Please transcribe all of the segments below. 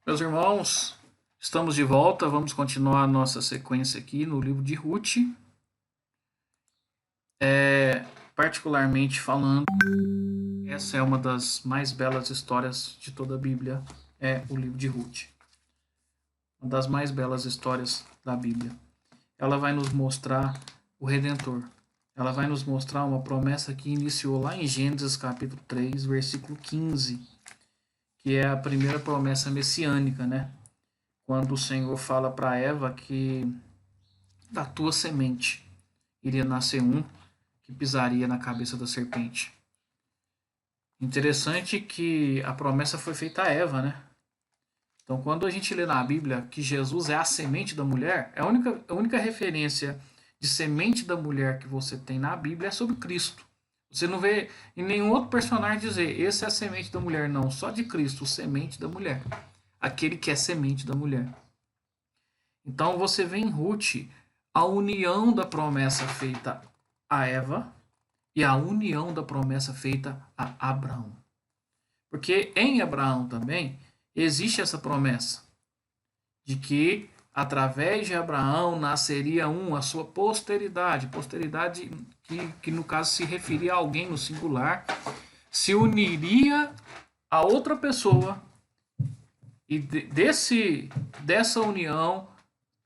Meus irmãos, estamos de volta. Vamos continuar a nossa sequência aqui no livro de Ruth. Particularmente falando, essa é uma das mais belas histórias de toda a Bíblia, é o livro de Ruth. Uma das mais belas histórias da Bíblia. Ela vai nos mostrar o Redentor. Ela vai nos mostrar uma promessa que iniciou lá em Gênesis capítulo 3, versículo 15, que é a primeira promessa messiânica, né? Quando o Senhor fala para Eva que da tua semente iria nascer um que pisaria na cabeça da serpente. Interessante que a promessa foi feita a Eva, né? Então, quando a gente lê na Bíblia que Jesus é a semente da mulher, a única referência de semente da mulher que você tem na Bíblia é sobre Cristo. Você não vê em nenhum outro personagem dizer, esse é a semente da mulher, não. Só de Cristo, semente da mulher. Aquele que é semente da mulher. Então, você vê em Ruth a união da promessa feita a Eva e a união da promessa feita a Abraão. Porque em Abraão também existe essa promessa de que através de Abraão nasceria a sua posteridade que no caso se referia a alguém no singular, se uniria a outra pessoa e dessa união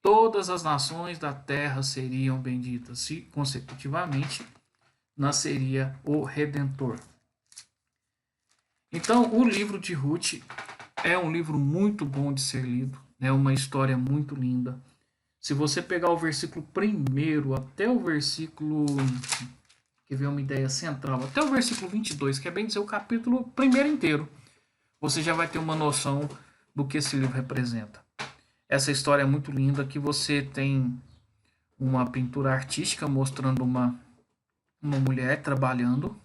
todas as nações da terra seriam benditas e consecutivamente nasceria o Redentor. Então, o livro de Ruth é um livro muito bom de ser lido, é uma história muito linda. Se você pegar o versículo 1 até o versículo, que vem uma ideia central, até o versículo 22, que é bem dizer o capítulo primeiro inteiro, você já vai ter uma noção do que esse livro representa. Essa história é muito linda, que você tem uma pintura artística mostrando uma mulher trabalhando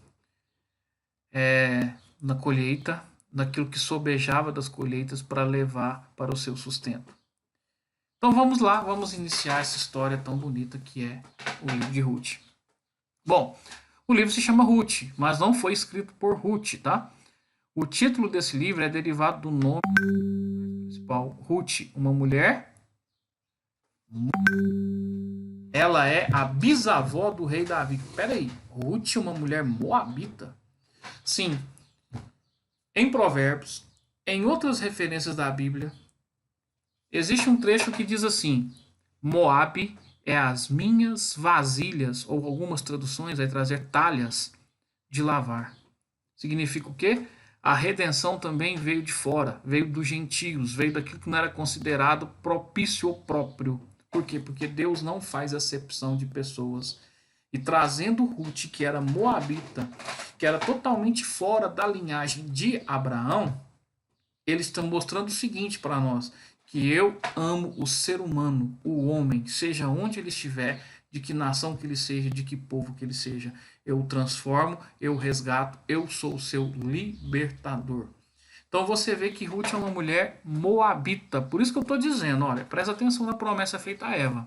na colheita, naquilo que sobejava das colheitas para levar para o seu sustento. Então vamos lá, vamos iniciar essa história tão bonita que é o livro de Ruth. Bom, o livro se chama Ruth, mas não foi escrito por Ruth, tá? O título desse livro é derivado do nome principal, Ruth, uma mulher. Ela é a bisavó do rei Davi. Peraí, Ruth, uma mulher moabita? Sim, em Provérbios, em outras referências da Bíblia, existe um trecho que diz assim: Moabe é as minhas vasilhas, ou algumas traduções vai trazer talhas de lavar. Significa o quê? A redenção também veio de fora, veio dos gentios, veio daquilo que não era considerado propício ou próprio. Por quê? Porque Deus não faz acepção de pessoas. E trazendo Ruth, que era moabita, que era totalmente fora da linhagem de Abraão, eles estão mostrando o seguinte para nós: que eu amo o ser humano, o homem, seja onde ele estiver, de que nação que ele seja, de que povo que ele seja. Eu o transformo, eu o resgato, eu sou o seu libertador. Então você vê que Ruth é uma mulher moabita. Por isso que eu estou dizendo, olha, presta atenção na promessa feita a Eva.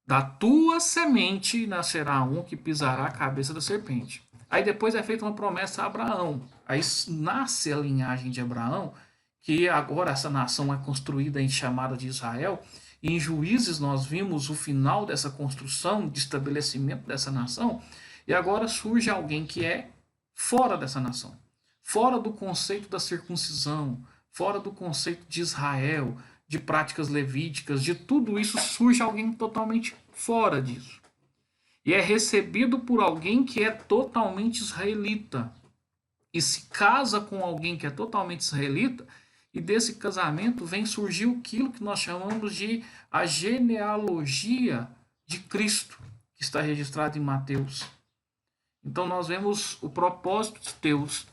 Da tua semente nascerá um que pisará a cabeça da serpente. Aí depois é feita uma promessa a Abraão. Aí nasce a linhagem de Abraão, que agora essa nação é construída e chamada de Israel. E em Juízes nós vimos o final dessa construção, de estabelecimento dessa nação. E agora surge alguém que é fora dessa nação. Fora do conceito da circuncisão, fora do conceito de Israel, de práticas levíticas, de tudo isso surge alguém totalmente fora disso. E é recebido por alguém que é totalmente israelita. E se casa com alguém que é totalmente israelita, e desse casamento vem surgir aquilo que nós chamamos de a genealogia de Cristo, que está registrado em Mateus. Então nós vemos o propósito de Deus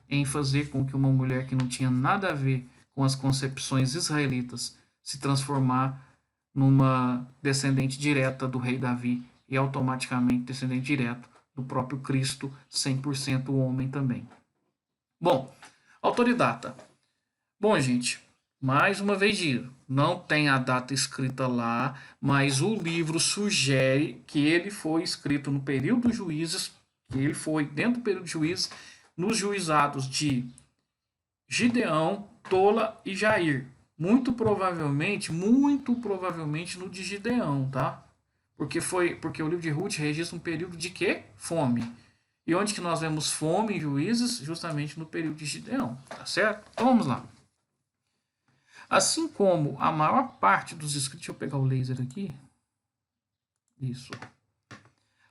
em fazer com que uma mulher que não tinha nada a ver com as concepções israelitas se transformar numa descendente direta do rei Davi e automaticamente descendente direto do próprio Cristo, 100% homem também. Bom, autoridata. Bom, gente, mais uma vez digo, não tem a data escrita lá, mas o livro sugere que ele foi escrito no período dos juízes, que ele foi dentro do período de juízes, nos juizados de Gideão Tola e Jair. Muito provavelmente no de Gideão, tá? Porque o livro de Ruth registra um período de quê? Fome. E onde que nós vemos fome em Juízes? Justamente no período de Gideão, tá certo? Então vamos lá. Assim como a maior parte dos escritos... Deixa eu pegar o laser aqui. Isso.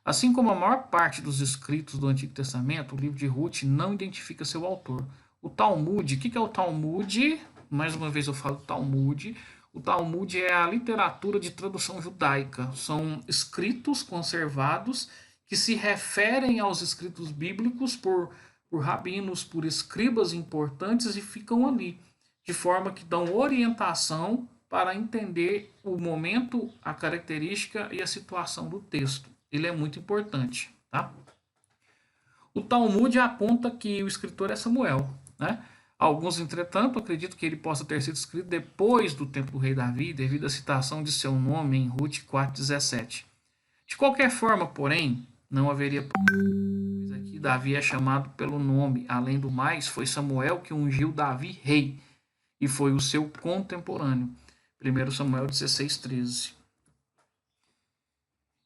Assim como a maior parte dos escritos do Antigo Testamento, o livro de Ruth não identifica seu autor. O Talmud, o que é o Talmud? Mais uma vez eu falo Talmud. O Talmud é a literatura de tradução judaica. São escritos conservados que se referem aos escritos bíblicos por rabinos, por escribas importantes e ficam ali, de forma que dão orientação para entender o momento, a característica e a situação do texto. Ele é muito importante, tá? O Talmud aponta que o escritor é Samuel, né? Alguns, entretanto, acreditam que ele possa ter sido escrito depois do tempo do rei Davi, devido à citação de seu nome em Ruth 4,17. De qualquer forma, porém, não haveria pois aqui Davi é chamado pelo nome. Além do mais, foi Samuel que ungiu Davi rei e foi o seu contemporâneo. 1 Samuel 16,13.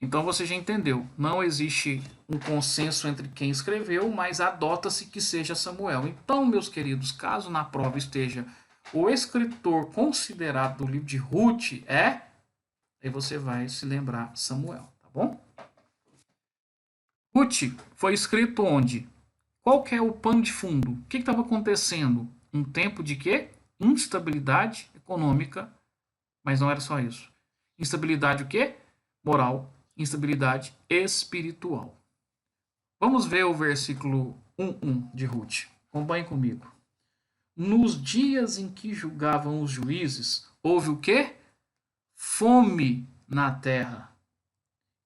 Então você já entendeu. Não existe um consenso entre quem escreveu, mas adota-se que seja Samuel. Então, meus queridos, caso na prova esteja o escritor considerado do livro de Ruth aí você vai se lembrar Samuel, tá bom? Ruth foi escrito onde? Qual que é o pano de fundo? O que estava acontecendo? Um tempo de quê? Instabilidade econômica, mas não era só isso. Instabilidade o quê? Moral. Instabilidade espiritual. Vamos ver o versículo 1:1 de Ruth. Acompanhe comigo. Nos dias em que julgavam os juízes, houve o quê? Fome na terra.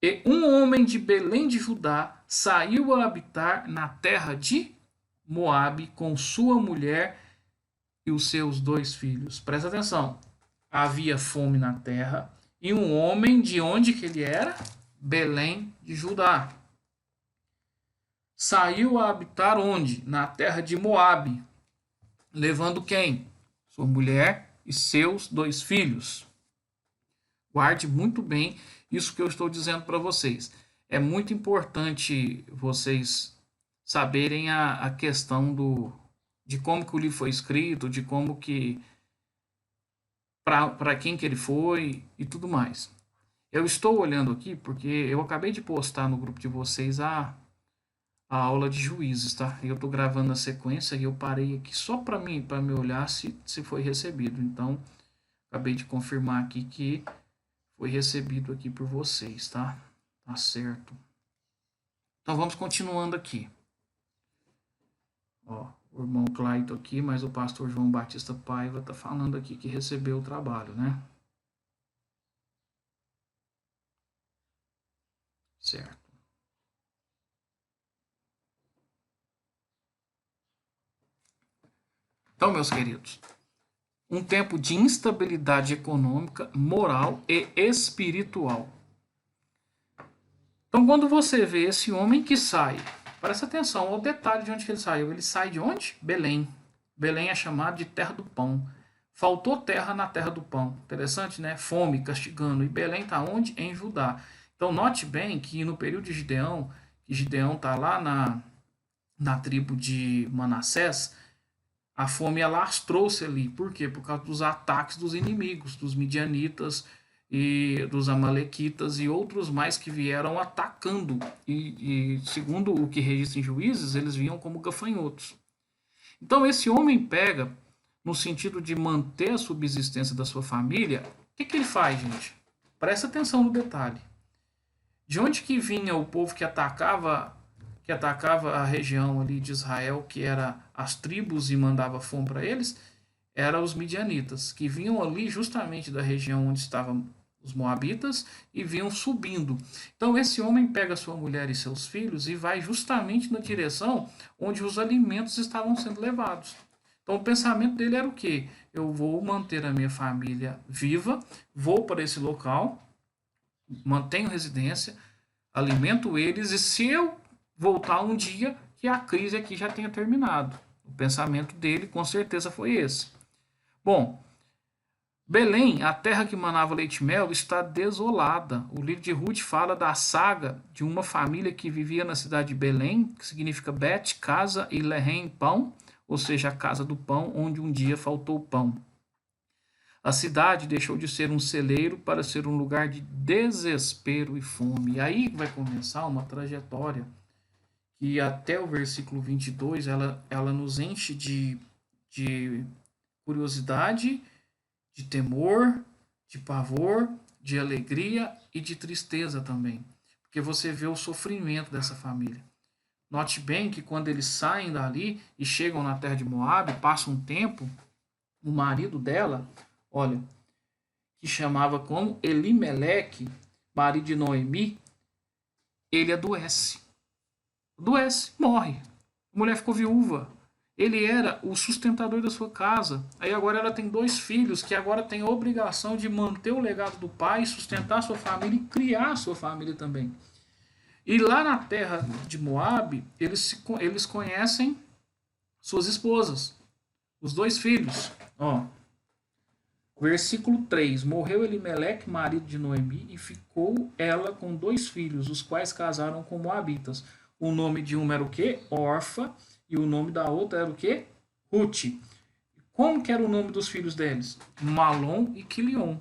E um homem de Belém de Judá saiu a habitar na terra de Moabe com sua mulher e os seus 2 filhos. Presta atenção. Havia fome na terra e um homem de onde que ele era? Belém de Judá. Saiu a habitar onde? Na terra de Moabe. Levando quem? Sua mulher e seus 2 filhos. Guarde muito bem isso que eu estou dizendo para vocês. É muito importante vocês saberem a questão de como que o livro foi escrito, de como que para quem que ele foi e tudo mais. Eu estou olhando aqui porque eu acabei de postar no grupo de vocês a aula de juízes, tá? Eu estou gravando a sequência e eu parei aqui só para me olhar se foi recebido. Então, acabei de confirmar aqui que foi recebido aqui por vocês, tá? Tá certo. Então, vamos continuando aqui. Ó, o irmão Claito aqui, mas o pastor João Batista Paiva tá falando aqui que recebeu o trabalho, né? Certo. Então, meus queridos, um tempo de instabilidade econômica, moral e espiritual. Então, quando você vê esse homem que sai, presta atenção ao detalhe de onde que ele saiu. Ele sai de onde? Belém. Belém é chamado de terra do pão. Faltou terra na terra do pão. Interessante, né? Fome, castigando. E Belém está onde? Em Judá. Então, note bem que no período de Gideão, que Gideão está lá na tribo de Manassés, a fome alastrou-se ali. Por quê? Por causa dos ataques dos inimigos, dos midianitas e dos amalequitas e outros mais que vieram atacando. E segundo o que registra em Juízes, eles vinham como gafanhotos. Então esse homem pega, no sentido de manter a subsistência da sua família, o que ele faz, gente? Presta atenção no detalhe. De onde que vinha o povo que atacava a região ali de Israel, que era as tribos e mandava fome para eles? Eram os midianitas, que vinham ali justamente da região onde estavam os moabitas e vinham subindo. Então esse homem pega sua mulher e seus filhos e vai justamente na direção onde os alimentos estavam sendo levados. Então o pensamento dele era o quê? Eu vou manter a minha família viva, vou para esse local, mantenho residência, alimento eles e se eu voltar um dia que a crise aqui já tenha terminado. O pensamento dele com certeza foi esse. Bom, Belém, a terra que manava leite e mel, está desolada. O livro de Ruth fala da saga de uma família que vivia na cidade de Belém, que significa Bet, casa, e Lehem, pão, ou seja, a casa do pão, onde um dia faltou pão. A cidade deixou de ser um celeiro para ser um lugar de desespero e fome. E aí vai começar uma trajetória que até o versículo 22 ela nos enche de curiosidade, de temor, de pavor, de alegria e de tristeza também. Porque você vê o sofrimento dessa família. Note bem que quando eles saem dali e chegam na terra de Moab, passa um tempo, o marido dela, olha, que chamava como Elimeleque, marido de Noemi, ele adoece. Adoece, morre. A mulher ficou viúva. Ele era o sustentador da sua casa. Aí agora ela tem 2 filhos que agora tem a obrigação de manter o legado do pai, sustentar a sua família e criar a sua família também. E lá na terra de Moab, eles conhecem suas esposas, os 2 filhos. Ó, versículo 3: Morreu Elimeleque, marido de Noemi, e ficou ela com 2 filhos, os quais casaram com moabitas. O nome de uma era o quê? Orfa, e o nome da outra era o quê? Ruth. Como que era o nome dos filhos deles? Malom e Quilion.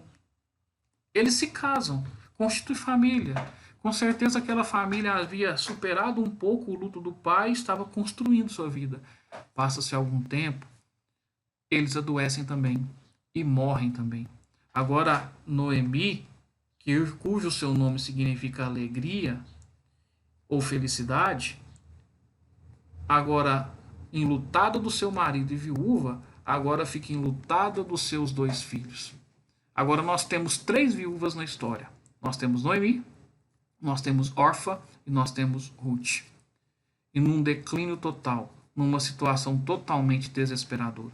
Eles se casam, constituem família. Com certeza aquela família havia superado um pouco o luto do pai e estava construindo sua vida. Passa-se algum tempo, eles adoecem também e morrem também. Agora, Noemi, cujo seu nome significa alegria ou felicidade, agora enlutada do seu marido e viúva, agora fica enlutada dos seus 2 filhos. Agora nós temos 3 viúvas na história. Nós temos Noemi, nós temos Orfa e nós temos Ruth. E num declínio total, numa situação totalmente desesperadora.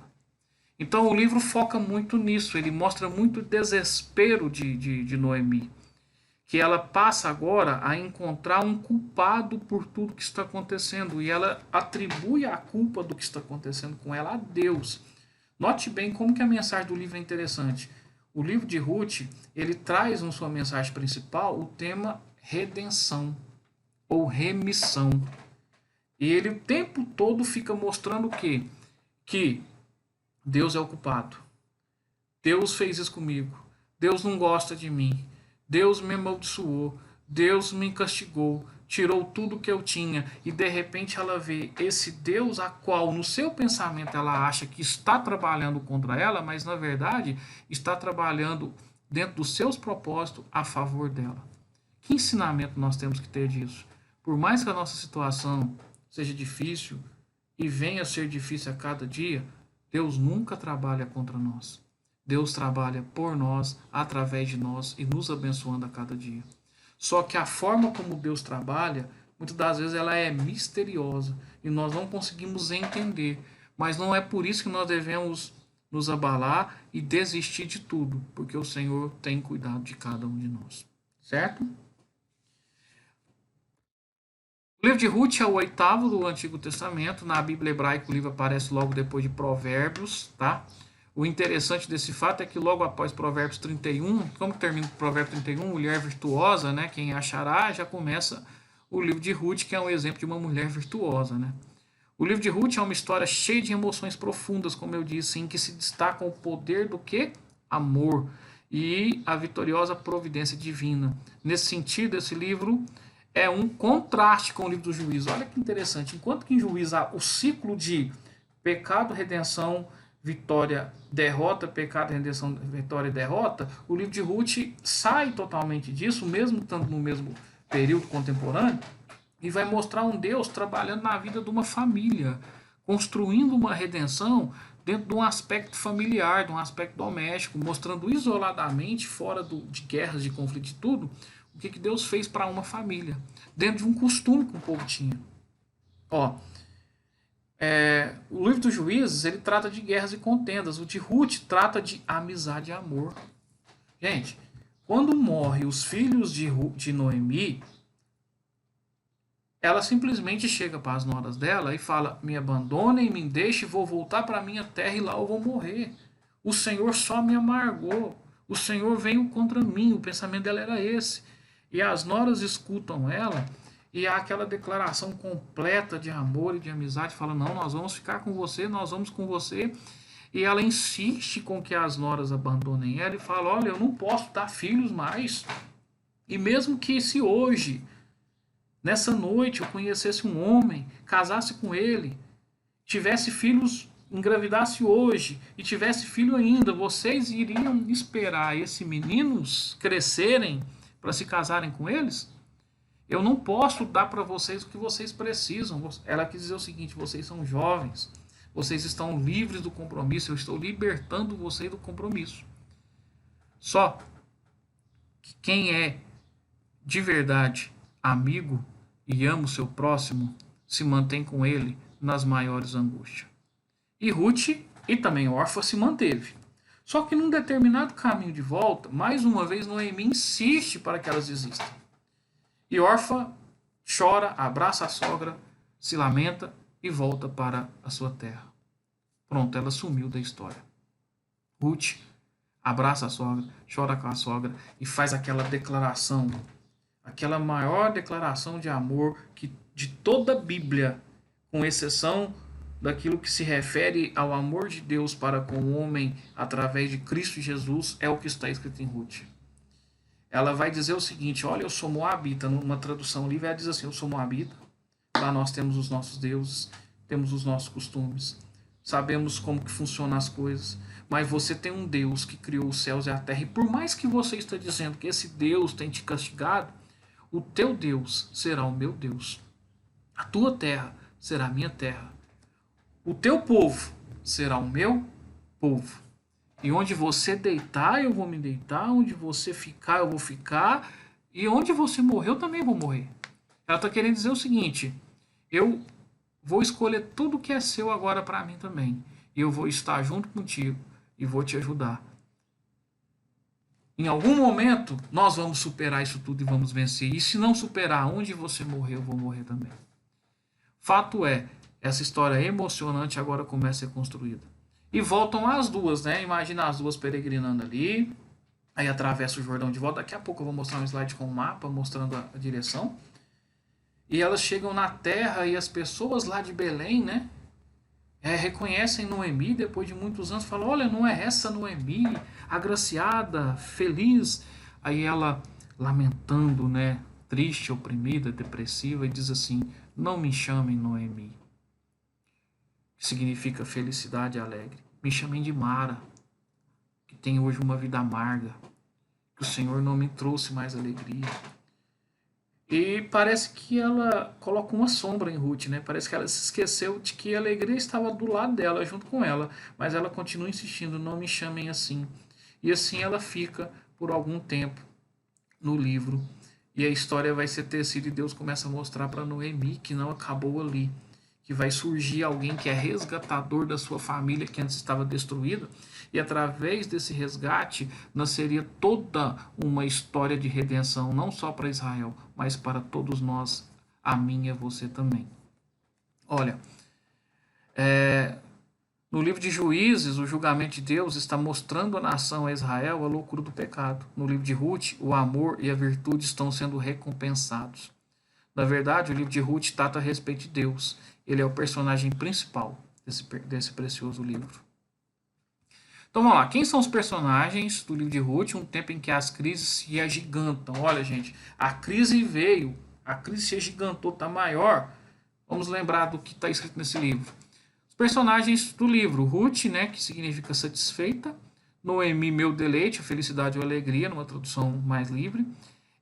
Então o livro foca muito nisso, ele mostra muito o desespero de Noemi. Que ela passa agora a encontrar um culpado por tudo que está acontecendo. E ela atribui a culpa do que está acontecendo com ela a Deus. Note bem como que a mensagem do livro é interessante. O livro de Ruth, ele traz na sua mensagem principal o tema redenção ou remissão. E ele o tempo todo fica mostrando o quê? Que Deus é o culpado. Deus fez isso comigo. Deus não gosta de mim. Deus me amaldiçoou. Deus me castigou. Tirou tudo que eu tinha. E de repente ela vê esse Deus a qual no seu pensamento ela acha que está trabalhando contra ela, mas na verdade está trabalhando dentro dos seus propósitos a favor dela. Que ensinamento nós temos que ter disso? Por mais que a nossa situação seja difícil e venha a ser difícil a cada dia, Deus nunca trabalha contra nós. Deus trabalha por nós, através de nós e nos abençoando a cada dia. Só que a forma como Deus trabalha, muitas das vezes ela é misteriosa e nós não conseguimos entender. Mas não é por isso que nós devemos nos abalar e desistir de tudo, porque o Senhor tem cuidado de cada um de nós. Certo? O livro de Ruth é o 8º do Antigo Testamento. Na Bíblia hebraica o livro aparece logo depois de Provérbios, tá? O interessante desse fato é que logo após Provérbios 31, como termina o Provérbio 31, mulher virtuosa, né? Quem achará, já começa o livro de Ruth, que é um exemplo de uma mulher virtuosa, né? O livro de Ruth é uma história cheia de emoções profundas, como eu disse, em que se destaca o poder do que? Amor e a vitoriosa providência divina. Nesse sentido, esse livro é um contraste com o livro do Juízo. Olha que interessante. Enquanto que em Juízo há o ciclo de pecado, redenção, vitória, derrota, pecado, redenção, vitória e derrota, o livro de Ruth sai totalmente disso, mesmo estando no mesmo período contemporâneo, e vai mostrar um Deus trabalhando na vida de uma família, construindo uma redenção dentro de um aspecto familiar, de um aspecto doméstico, mostrando isoladamente, fora de guerras, de conflito, de tudo, o que Deus fez para uma família, dentro de um costume que o povo tinha. Ó, o livro dos Juízes, ele trata de guerras e contendas. O de Ruth trata de amizade e amor. Gente, quando morrem os filhos de Noemi, ela simplesmente chega para as noras dela e fala: me abandonem, me deixem, vou voltar para a minha terra e lá eu vou morrer. O Senhor só me amargou. O Senhor veio contra mim. O pensamento dela era esse. E as noras escutam ela e há aquela declaração completa de amor e de amizade. Fala, não, nós vamos ficar com você, nós vamos com você. E ela insiste com que as noras abandonem ela e fala, olha, eu não posso dar filhos mais. E mesmo que se hoje, nessa noite, eu conhecesse um homem, casasse com ele, tivesse filhos, engravidasse hoje e tivesse filho ainda, vocês iriam esperar esses meninos crescerem para se casarem com eles? Eu não posso dar para vocês o que vocês precisam. Ela quis dizer o seguinte, vocês são jovens, vocês estão livres do compromisso, eu estou libertando vocês do compromisso. Só que quem é de verdade amigo e ama o seu próximo, se mantém com ele nas maiores angústias. E Ruth e também Orfa se manteve. Só que num determinado caminho de volta, mais uma vez Noemi insiste para que elas desistam. E Orfa chora, abraça a sogra, se lamenta e volta para a sua terra. Pronto, ela sumiu da história. Ruth abraça a sogra, chora com a sogra e faz aquela declaração, aquela maior declaração de amor que de toda a Bíblia, com exceção daquilo que se refere ao amor de Deus para com o homem através de Cristo Jesus, é o que está escrito em Ruth. Ela vai dizer o seguinte, olha, eu sou moabita, numa tradução livre, ela diz assim, eu sou moabita, lá nós temos os nossos deuses, temos os nossos costumes, sabemos como que funcionam as coisas, mas você tem um Deus que criou os céus e a terra, e por mais que você esteja dizendo que esse Deus tem te castigado, o teu Deus será o meu Deus, a tua terra será a minha terra, o teu povo será o meu povo. E onde você deitar, eu vou me deitar. Onde você ficar, eu vou ficar. E onde você morrer, eu também vou morrer. Ela está querendo dizer o seguinte, eu vou escolher tudo que é seu agora para mim também. E eu vou estar junto contigo e vou te ajudar. Em algum momento, nós vamos superar isso tudo e vamos vencer. E se não superar, onde você morrer, eu vou morrer também. Fato é, essa história emocionante agora começa a ser construída. E voltam as duas, né? Imagina as duas peregrinando ali. Aí atravessa o Jordão de volta. Daqui a pouco eu vou mostrar um slide com o mapa, mostrando a direção. E elas chegam na terra e as pessoas lá de Belém, né? Reconhecem Noemi depois de muitos anos. Falam, olha, não é essa Noemi, agraciada, feliz. Aí ela, lamentando, né? Triste, oprimida, depressiva, e diz assim, não me chamem Noemi, que significa felicidade e alegre. Me chamem de Mara, que tem hoje uma vida amarga, que o Senhor não me trouxe mais alegria. E parece que ela coloca uma sombra em Ruth, né? Parece que ela se esqueceu de que a alegria estava do lado dela, junto com ela, mas ela continua insistindo, não me chamem assim. E assim ela fica por algum tempo no livro. E a história vai ser tecida e Deus começa a mostrar para Noemi que não acabou ali, que vai surgir alguém que é resgatador da sua família que antes estava destruída, e através desse resgate nasceria toda uma história de redenção, não só para Israel, mas para todos nós, a mim e a você também. Olha, no livro de Juízes, o julgamento de Deus está mostrando à nação, a Israel, a loucura do pecado. No livro de Ruth, o amor e a virtude estão sendo recompensados. Na verdade, o livro de Ruth trata a respeito de Deus. Ele é o personagem principal desse precioso livro. Então vamos lá, quem são os personagens do livro de Ruth? Um tempo em que as crises se agigantam. Olha, gente, a crise veio, a crise se agigantou, está maior. Vamos lembrar do que está escrito nesse livro. Os personagens do livro, Ruth, né, que significa satisfeita. Noemi, meu deleite, felicidade ou alegria, numa tradução mais livre.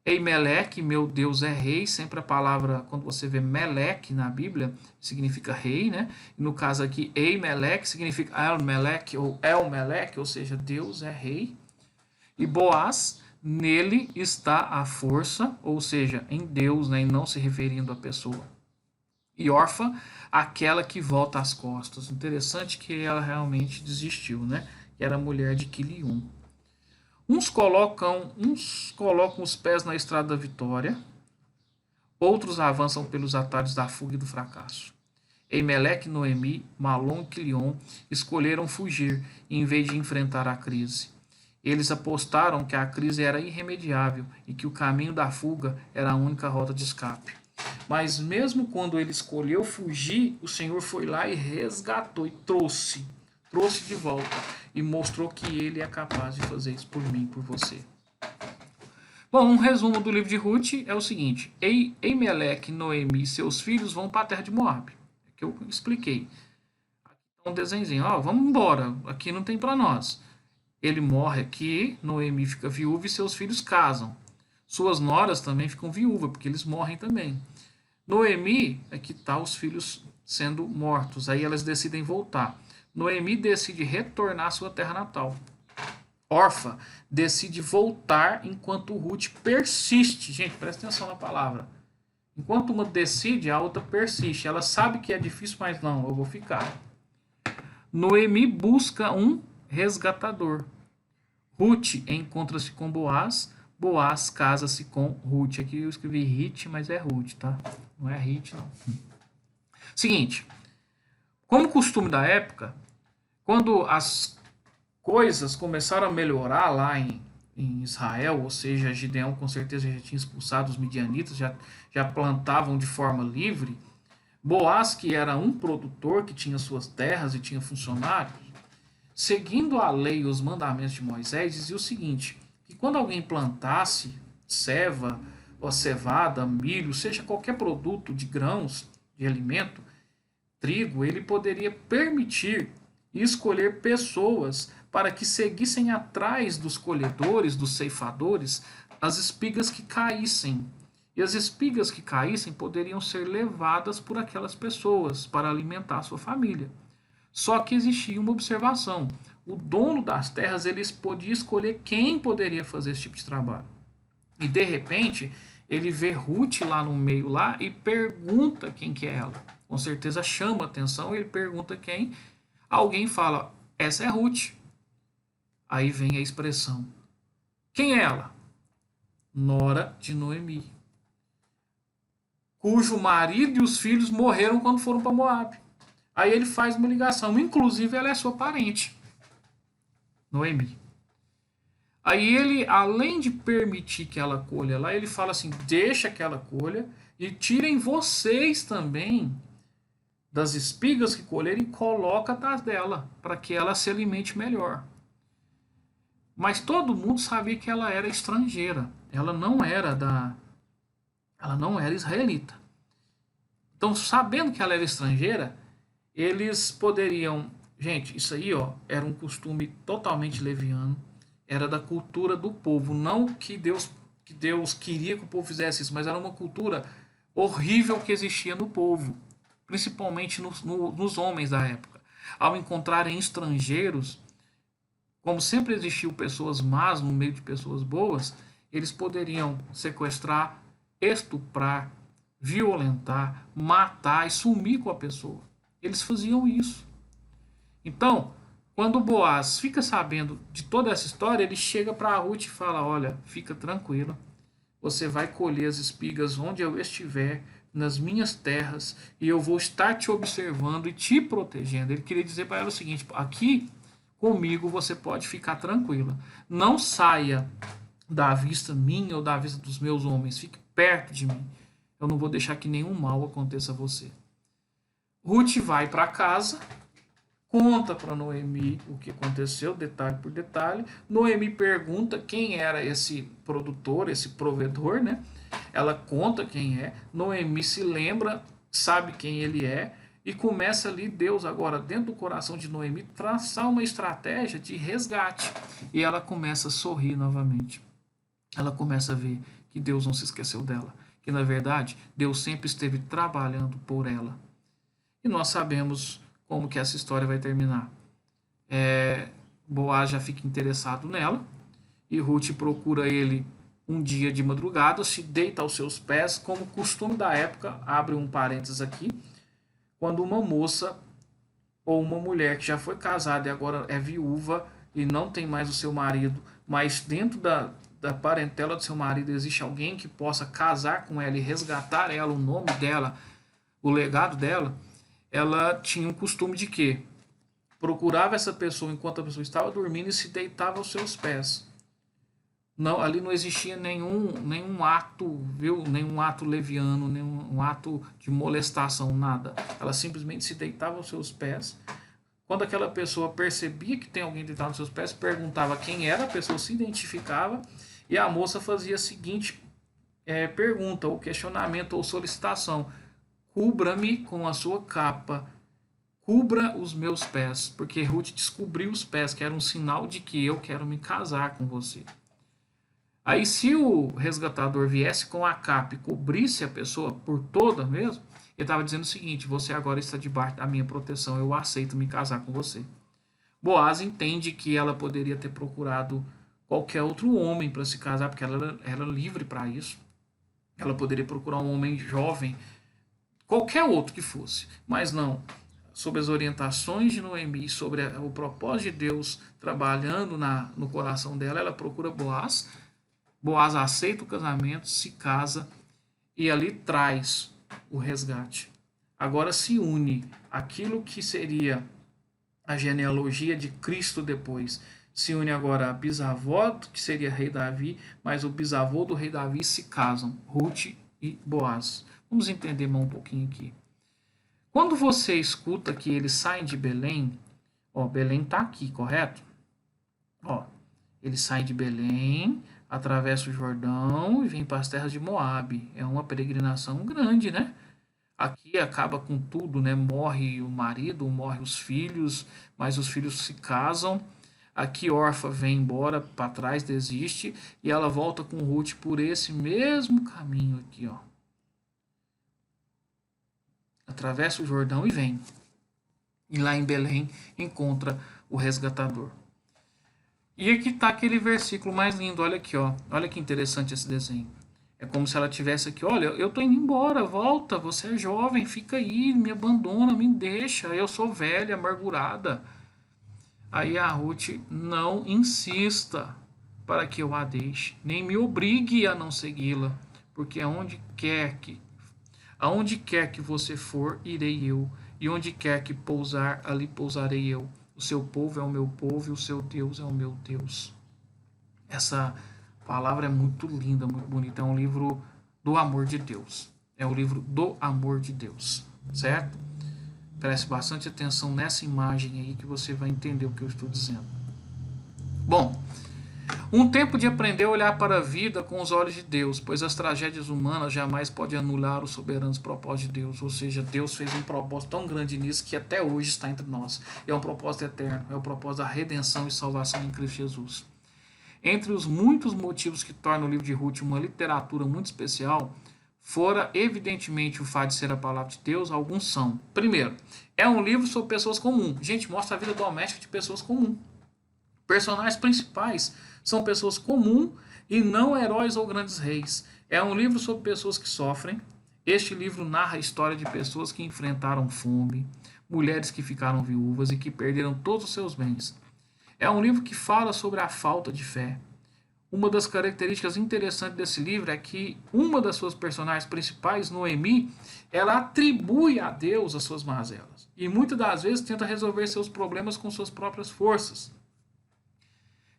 Eimeleque, meu Deus é rei, sempre a palavra, quando você vê Meleque na Bíblia, significa rei, né? E no caso aqui, Eimeleque significa El-Meleque ou El-Meleque, ou seja, Deus é rei. E Boaz, nele está a força, ou seja, em Deus, né? E não se referindo à pessoa. E Orfa, aquela que volta às costas. Interessante que ela realmente desistiu, né? Que era mulher de Quilium. Uns colocam os pés na estrada da vitória, outros avançam pelos atalhos da fuga e do fracasso. Elimeleque, Noemi, Malom e Quilion escolheram fugir em vez de enfrentar a crise. Eles apostaram que a crise era irremediável e que o caminho da fuga era a única rota de escape. Mas mesmo quando ele escolheu fugir, o Senhor foi lá e resgatou e trouxe de volta e mostrou que ele é capaz de fazer isso por mim, por você. Bom, um resumo do livro de Ruth é o seguinte: Elimeleque, Noemi e seus filhos vão para a terra de Moab, que eu expliquei. Aqui está um desenho, ó, vamos embora, aqui não tem para nós. Ele morre aqui, Noemi fica viúva e seus filhos casam. Suas noras também ficam viúvas, porque eles morrem também. Noemi, aqui está os filhos sendo mortos, aí elas decidem voltar. Noemi decide retornar à sua terra natal. Orfa decide voltar enquanto Ruth persiste. Gente, presta atenção na palavra. Enquanto uma decide, a outra persiste. Ela sabe que é difícil, mas não, eu vou ficar. Noemi busca um resgatador. Ruth encontra-se com Boaz. Boaz casa-se com Ruth. Aqui eu escrevi Hit, mas é Ruth, tá? Não é Hit, não. Seguinte. Como costume da época, quando as coisas começaram a melhorar lá em Israel, ou seja, Gideão com certeza já tinha expulsado os midianitas, já plantavam de forma livre. Boaz, que era um produtor, que tinha suas terras e tinha funcionários, seguindo a lei e os mandamentos de Moisés, dizia o seguinte, que quando alguém plantasse ceva, ou cevada, milho, seja qualquer produto de grãos, de alimento, trigo, ele poderia permitir e escolher pessoas para que seguissem atrás dos colhedores, dos ceifadores, as espigas que caíssem. E as espigas que caíssem poderiam ser levadas por aquelas pessoas para alimentar a sua família. Só que existia uma observação. O dono das terras, eles podia escolher quem poderia fazer esse tipo de trabalho. E de repente, ele vê Ruth lá no meio lá e pergunta quem que é ela. Com certeza chama a atenção, ele pergunta quem. Alguém fala, essa é Ruth. Aí vem a expressão. Quem é ela? Nora de Noemi. Cujo marido e os filhos morreram quando foram para Moab. Aí ele faz uma ligação. Inclusive, ela é sua parente. Noemi. Aí ele, além de permitir que ela colha lá, ele fala assim, deixa que ela colha e tirem vocês também das espigas que colherem e coloca atrás dela, para que ela se alimente melhor. Mas todo mundo sabia que ela era estrangeira. Ela não era israelita. Então, sabendo que ela era estrangeira, eles poderiam... Gente, isso aí era um costume totalmente leviano. Era da cultura do povo. Não que Deus queria que o povo fizesse isso, mas era uma cultura horrível que existia no povo. Principalmente nos homens da época. Ao encontrarem estrangeiros, como sempre existiu pessoas más no meio de pessoas boas, eles poderiam sequestrar, estuprar, violentar, matar e sumir com a pessoa. Eles faziam isso. Então, quando Boaz fica sabendo de toda essa história, ele chega para Ruth e fala, olha, fica tranquila, você vai colher as espigas onde eu estiver, nas minhas terras, e eu vou estar te observando e te protegendo. Ele queria dizer para ela o seguinte, aqui comigo você pode ficar tranquila. Não saia da vista minha ou da vista dos meus homens. Fique perto de mim. Eu não vou deixar que nenhum mal aconteça a você. Ruth vai para casa, conta para Noemi o que aconteceu, detalhe por detalhe. Noemi pergunta quem era esse produtor, esse provedor, né? Ela conta quem é. Noemi se lembra, sabe quem ele é. E começa ali Deus agora, dentro do coração de Noemi, traçar uma estratégia de resgate. E ela começa a sorrir novamente. Ela começa a ver que Deus não se esqueceu dela. Que na verdade, Deus sempre esteve trabalhando por ela. E nós sabemos como que essa história vai terminar. Boaz já fica interessado nela. E Ruth procura ele um dia de madrugada, se deita aos seus pés, como costume da época, abre um parênteses aqui, quando uma moça ou uma mulher que já foi casada e agora é viúva e não tem mais o seu marido, mas dentro da parentela do seu marido existe alguém que possa casar com ela e resgatar ela, o nome dela, o legado dela, ela tinha um costume de quê? Procurava essa pessoa enquanto a pessoa estava dormindo e se deitava aos seus pés. Não, ali não existia nenhum ato, viu? Nenhum ato leviano, nenhum ato de molestação, nada. Ela simplesmente se deitava aos seus pés. Quando aquela pessoa percebia que tem alguém deitado aos seus pés, perguntava quem era, a pessoa se identificava e a moça fazia a seguinte pergunta, ou questionamento, ou solicitação: cubra-me com a sua capa, cubra os meus pés, porque Ruth descobriu os pés, que era um sinal de que eu quero me casar com você. Aí, se o resgatador viesse com a capa e cobrisse a pessoa por toda mesmo, ele estava dizendo o seguinte: você agora está debaixo da minha proteção, eu aceito me casar com você. Boaz entende que ela poderia ter procurado qualquer outro homem para se casar, porque ela era livre para isso. Ela poderia procurar um homem jovem, qualquer outro que fosse, mas não. Sob as orientações de Noemi, sobre o propósito de Deus trabalhando no coração dela, ela procura Boaz. Boaz aceita o casamento, se casa e ali traz o resgate. Agora se une aquilo que seria a genealogia de Cristo depois. Se une agora a bisavó, que seria rei Davi, mas o bisavô do rei Davi se casam, Ruth e Boaz. Vamos entender mais um pouquinho aqui. Quando você escuta que eles saem de Belém, Belém está aqui, correto? Eles saem de Belém, atravessa o Jordão e vem para as terras de Moabe. É uma peregrinação grande, né? Aqui acaba com tudo, né? Morre o marido, morre os filhos, mas os filhos se casam. Aqui Orfa vem embora para trás, desiste, e ela volta com Ruth por esse mesmo caminho aqui, ó. Atravessa o Jordão e vem. E lá em Belém encontra o resgatador. E aqui está aquele versículo mais lindo, olha aqui, ó. Olha que interessante esse desenho. É como se ela tivesse aqui, olha, eu tô indo embora, volta, você é jovem, fica aí, me abandona, me deixa, eu sou velha, amargurada. Aí a Ruth: não insista para que eu a deixe, nem me obrigue a não segui-la, porque aonde quer que você for, irei eu, e onde quer que pousar, ali pousarei eu. O seu povo é o meu povo e o seu Deus é o meu Deus. Essa palavra é muito linda, muito bonita. É um livro do amor de Deus. É o livro do amor de Deus, certo? Preste bastante atenção nessa imagem aí que você vai entender o que eu estou dizendo. Bom, um tempo de aprender a olhar para a vida com os olhos de Deus, pois as tragédias humanas jamais podem anular os soberanos propósitos de Deus. Ou seja, Deus fez um propósito tão grande nisso que até hoje está entre nós. É um propósito eterno, é o propósito da redenção e salvação em Cristo Jesus. Entre os muitos motivos que tornam o livro de Ruth uma literatura muito especial, fora evidentemente o fato de ser a palavra de Deus, alguns são. Primeiro, é um livro sobre pessoas comuns. Gente, mostra a vida doméstica de pessoas comuns. Personagens principais são pessoas comuns e não heróis ou grandes reis. É um livro sobre pessoas que sofrem. Este livro narra a história de pessoas que enfrentaram fome, mulheres que ficaram viúvas e que perderam todos os seus bens. É um livro que fala sobre a falta de fé. Uma das características interessantes desse livro é que uma das suas personagens principais, Noemi, ela atribui a Deus as suas mazelas. E muitas das vezes tenta resolver seus problemas com suas próprias forças.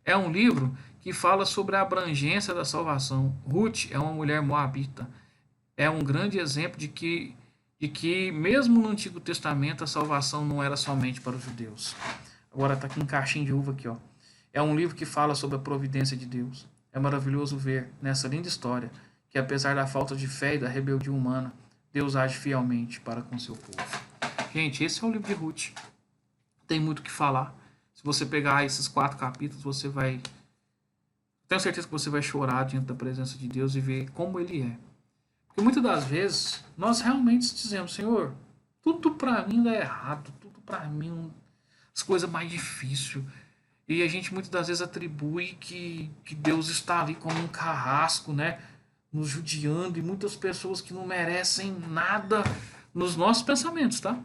É um livro que fala sobre a abrangência da salvação. Ruth é uma mulher moabita. É um grande exemplo de que mesmo no Antigo Testamento a salvação não era somente para os judeus. Agora está aqui um caixinho de uva aqui, ó. É um livro que fala sobre a providência de Deus. É maravilhoso ver nessa linda história que apesar da falta de fé e da rebeldia humana, Deus age fielmente para com seu povo. Gente, esse é o livro de Ruth. Tem muito o que falar. Se você pegar esses 4 capítulos, você vai... Tenho certeza que você vai chorar diante da presença de Deus e ver como Ele é. Porque muitas das vezes, nós realmente dizemos: Senhor, tudo para mim dá errado, tudo para mim as coisas mais difíceis. E a gente muitas das vezes atribui que Deus está ali como um carrasco, né? Nos judiando, e muitas pessoas que não merecem nada nos nossos pensamentos, tá?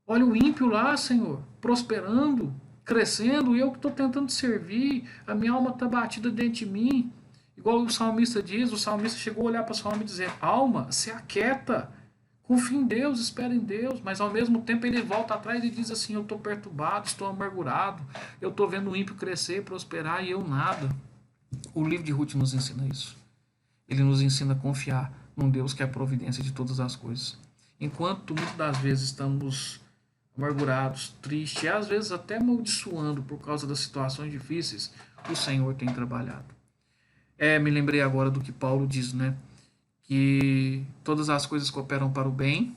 Olha o ímpio lá, Senhor, prosperando, crescendo, e eu que estou tentando servir, a minha alma está batida dentro de mim. Igual o salmista diz, o salmista chegou a olhar para a sua alma e dizer: alma, se aquieta, Confia em Deus, espera em Deus, mas ao mesmo tempo ele volta atrás e diz assim: eu estou perturbado, estou amargurado, eu estou vendo o ímpio crescer, prosperar e eu nada. O livro de Ruth nos ensina isso. Ele nos ensina a confiar num Deus que é a providência de todas as coisas. Enquanto muitas das vezes estamos amargurados, tristes, e às vezes até amaldiçoando por causa das situações difíceis, o Senhor tem trabalhado. Me lembrei agora do que Paulo diz, né? Que todas as coisas cooperam para o bem,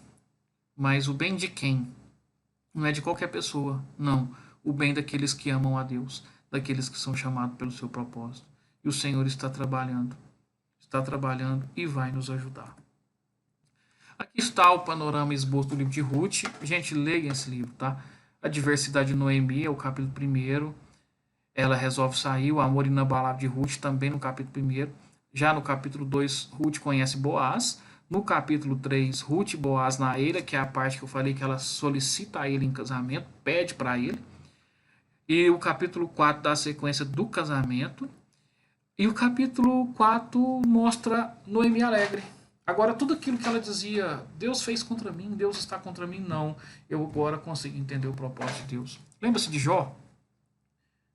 mas o bem de quem? Não é de qualquer pessoa, não. O bem daqueles que amam a Deus, daqueles que são chamados pelo seu propósito. E o Senhor está trabalhando e vai nos ajudar. Aqui está o panorama esboço do livro de Ruth. Gente, leia esse livro, tá? A diversidade de Noemi é o capítulo 1. Ela resolve sair, o amor inabalável de Ruth também no capítulo 1. Já no capítulo 2, Ruth conhece Boaz. No capítulo 3, Ruth e Boaz na eira, que é a parte que eu falei que ela solicita a ele em casamento, pede para ele. E o capítulo 4 dá a sequência do casamento. E o capítulo 4 mostra Noemi alegre. Agora, tudo aquilo que ela dizia, Deus fez contra mim, Deus está contra mim, não. Eu agora consigo entender o propósito de Deus. Lembra-se de Jó?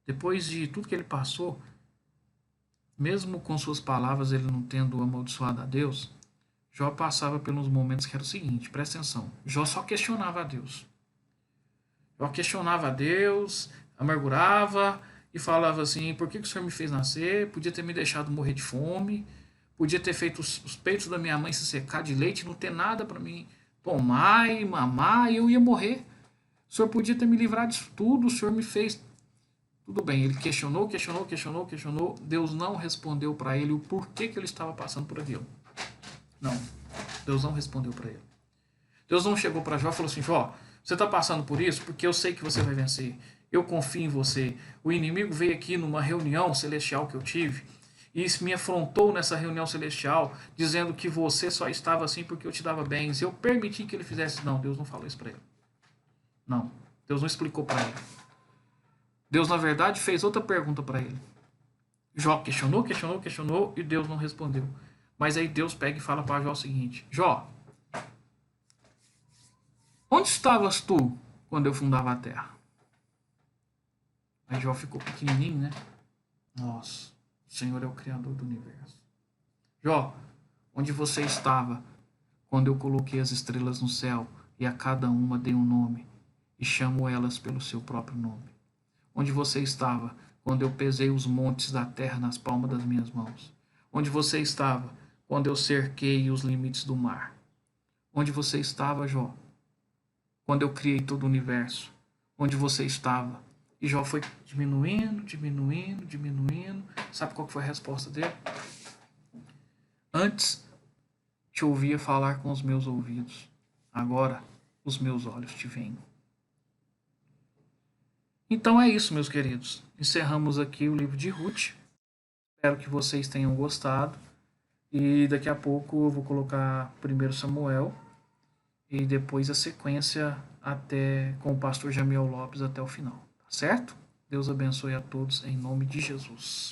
Depois de tudo que ele passou, mesmo com suas palavras, ele não tendo amaldiçoado a Deus, Jó passava pelos momentos que era o seguinte, presta atenção, Jó só questionava a Deus. Jó questionava a Deus, amargurava e falava assim, por que o Senhor me fez nascer? Podia ter me deixado morrer de fome, podia ter feito os peitos da minha mãe se secar de leite, não ter nada para mim tomar e mamar e eu ia morrer. O Senhor podia ter me livrado disso tudo, o Senhor me fez. Tudo bem, ele questionou. Deus não respondeu para ele o porquê que ele estava passando por aquilo. Não, Deus não respondeu para ele. Deus não chegou para Jó e falou assim, Jó, você está passando por isso porque eu sei que você vai vencer. Eu confio em você. O inimigo veio aqui numa reunião celestial que eu tive e me afrontou nessa reunião celestial dizendo que você só estava assim porque eu te dava bens. Eu permiti que ele fizesse. Não, Deus não falou isso para ele. Não, Deus não explicou para ele. Deus, na verdade, fez outra pergunta para ele. Jó questionou e Deus não respondeu. Mas aí Deus pega e fala para Jó o seguinte, Jó, onde estavas tu quando eu fundava a terra? Aí Jó ficou pequenininho, né? Nossa, o Senhor é o Criador do universo. Jó, onde você estava quando eu coloquei as estrelas no céu e a cada uma dei um nome e chamo elas pelo seu próprio nome? Onde você estava quando eu pesei os montes da terra nas palmas das minhas mãos? Onde você estava quando eu cerquei os limites do mar? Onde você estava, Jó? Quando eu criei todo o universo? Onde você estava? E Jó foi diminuindo. Sabe qual foi a resposta dele? Antes te ouvia falar com os meus ouvidos. Agora os meus olhos te veem. Então é isso, meus queridos. Encerramos aqui o livro de Ruth. Espero que vocês tenham gostado. E daqui a pouco eu vou colocar 1 Samuel e depois a sequência até com o pastor Jamiel Lopes até o final. Tá certo? Deus abençoe a todos em nome de Jesus.